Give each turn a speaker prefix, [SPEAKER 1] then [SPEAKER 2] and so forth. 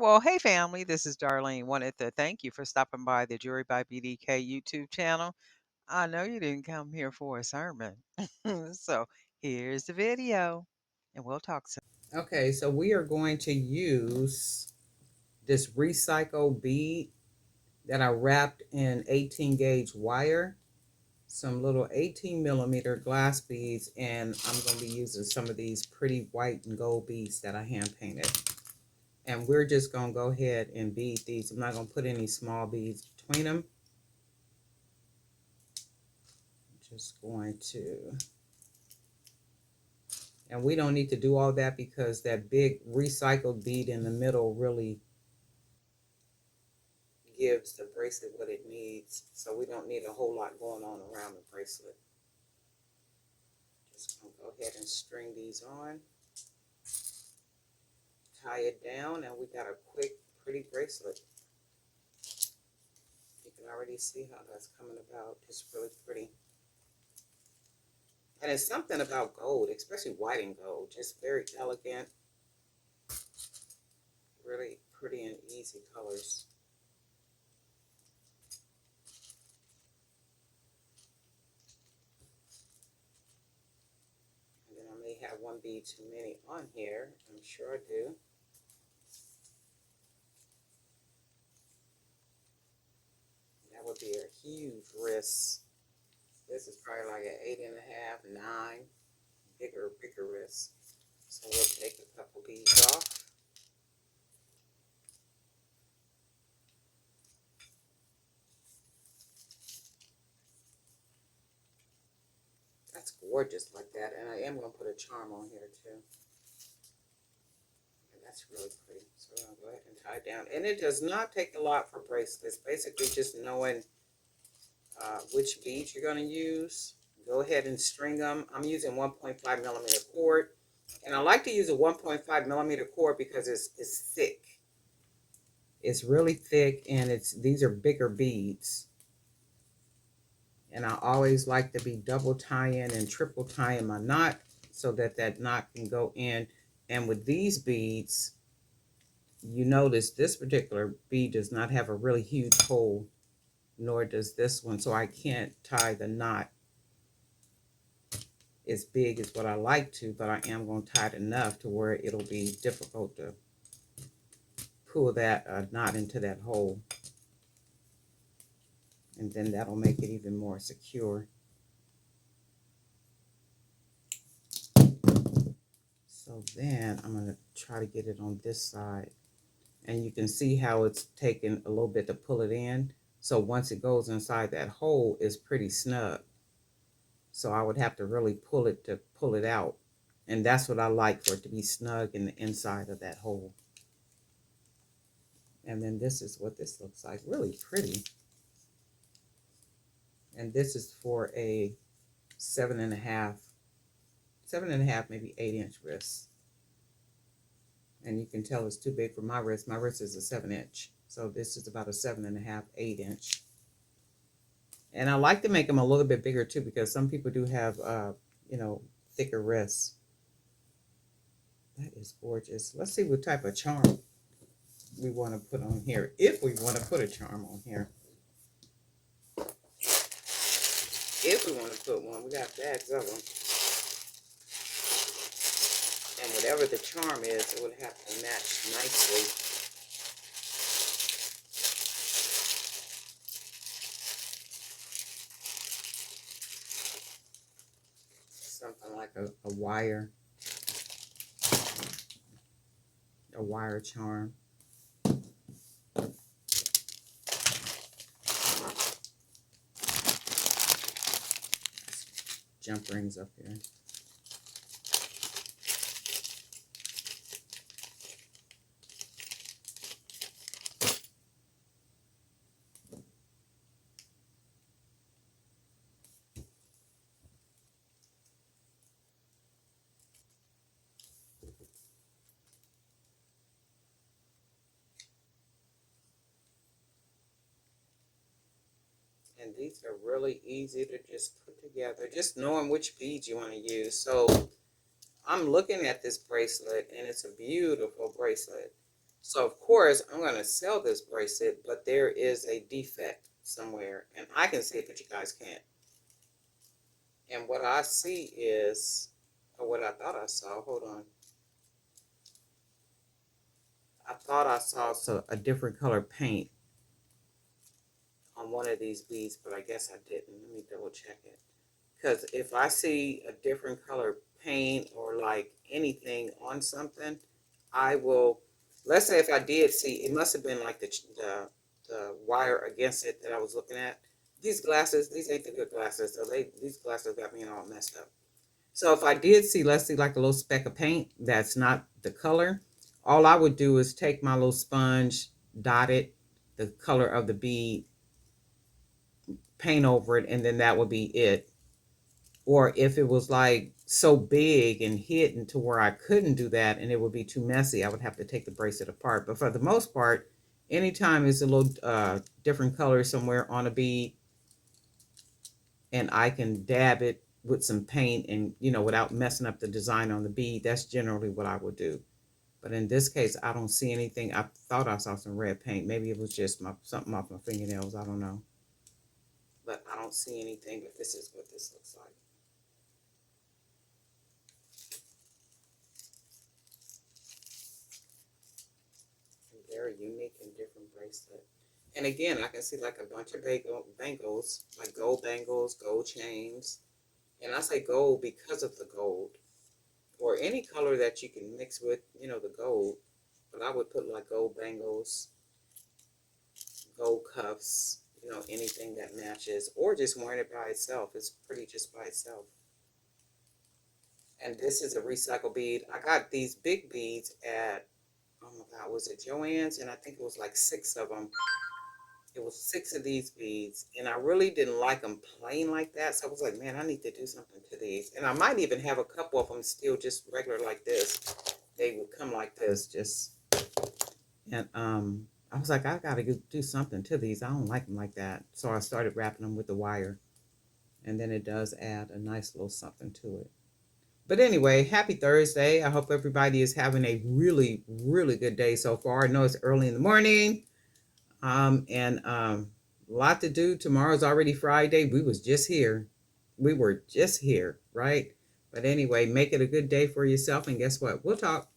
[SPEAKER 1] Well, hey family, this is Darlene. Wanted to thank you for stopping by the Jewelry by BDK YouTube channel. I know you didn't come here for a sermon. So here's the video and we'll talk soon. Okay, so we are going to use this recycled bead that I wrapped in 18 gauge wire, some little 18 millimeter glass beads, and I'm going to be using some of these pretty white and gold beads that I hand painted. And we're just going to go ahead and bead these. I'm not going to put any small beads between them. I'm just going to, and we don't need to do all that because that big recycled bead in the middle really gives the bracelet what it needs. So we don't need a whole lot going on around the bracelet. Just going to go ahead and string these on, tie it down, and we got a quick, pretty bracelet. You can already see how that's coming about. It's really pretty. And it's something about gold, especially white and gold, just very elegant, really pretty and easy colors. And then I may have one bead too many on here. I'm sure I do. That would be a huge wrist. This is probably like an 8.5, 9, bigger wrist. So we'll take a couple beads off. That's gorgeous like that. And I am going to put a charm on here too. And that's really pretty. So we're going to go ahead and tie it down. And it does not take a lot for bracelets. Basically just knowing which beads you're going to use. Go ahead and string them. I'm using 1.5 millimeter cord. And I like to use a 1.5 millimeter cord because it's thick. It's really thick, and these are bigger beads. And I always like to be double tying and triple tying my knot so that that knot can go in. And with these beads, you notice this particular bead does not have a really huge hole, nor does this one. So I can't tie the knot as big as what I like to, but I am going to tie it enough to where it'll be difficult to pull that knot into that hole. And then that'll make it even more secure. So then I'm going to try to get it on this side. And you can see how it's taking a little bit to pull it in. So once it goes inside that hole, it's pretty snug. So I would have to really pull it to pull it out. And that's what I like, for it to be snug in the inside of that hole. And then this is what this looks like. Really pretty. And this is for a 7.5, maybe 8-inch wrist. And you can tell it's too big for my wrist. My wrist is a 7-inch. So this is about a 7.5, 8-inch. And I like to make them a little bit bigger too, because some people do have, thicker wrists. That is gorgeous. Let's see what type of charm we want to put on here, if we want to put a charm on here. If we want to put one, we got bags of them. And whatever the charm is, it would have to match nicely. Something like a wire charm. Jump rings up here. And these are really easy to just put together, just knowing which beads you want to use. So I'm looking at this bracelet, and it's a beautiful bracelet. So of course I'm going to sell this bracelet, but there is a defect somewhere, and I can see it, but you guys can't. And what I see is, or what I thought I saw, hold on. I thought I saw a different color paint on one of these beads, but I guess I didn't. Let me double check it. Because if I see a different color paint or like anything on something, I will, let's say if I did see, it must have been like the wire against it that I was looking at. These glasses, these ain't the good glasses. So these glasses got me all messed up. So if I did see, let's see, like a little speck of paint that's not the color, all I would do is take my little sponge, dot it, the color of the bead, paint over it, and then that would be it. Or if it was like so big and hidden to where I couldn't do that and it would be too messy, I would have to take the bracelet apart. But for the most part, anytime it's a little different color somewhere on a bead and I can dab it with some paint and, without messing up the design on the bead, that's generally what I would do. But in this case, I don't see anything. I thought I saw some red paint. Maybe it was just something off my fingernails. I don't know. But I don't see anything, but this is what this looks like. Very unique and different bracelet. And again, I can see like a bunch of bangles, like gold bangles, gold chains. And I say gold because of the gold. Or any color that you can mix with, the gold. But I would put like gold bangles, gold cuffs, anything that matches. Or just wearing it by itself. It's pretty just by itself. And this is a recycle bead. I got these big beads at, oh my God, was it Joann's? And I think it was like 6 of them. It was 6 of these beads, and I really didn't like them plain like that. So I was like, man, I need to do something to these. And I might even have a couple of them still just regular like this. They would come like this, just, and I was like, I gotta do something to these. I don't like them like that. So I started wrapping them with the wire, and then it does add a nice little something to it. But anyway, happy Thursday. I hope everybody is having a really, really good day so far. I know it's early in the morning. And a lot to do. Tomorrow's already Friday. We was just here. We were just here, right? But anyway, make it a good day for yourself. And guess what? We'll talk.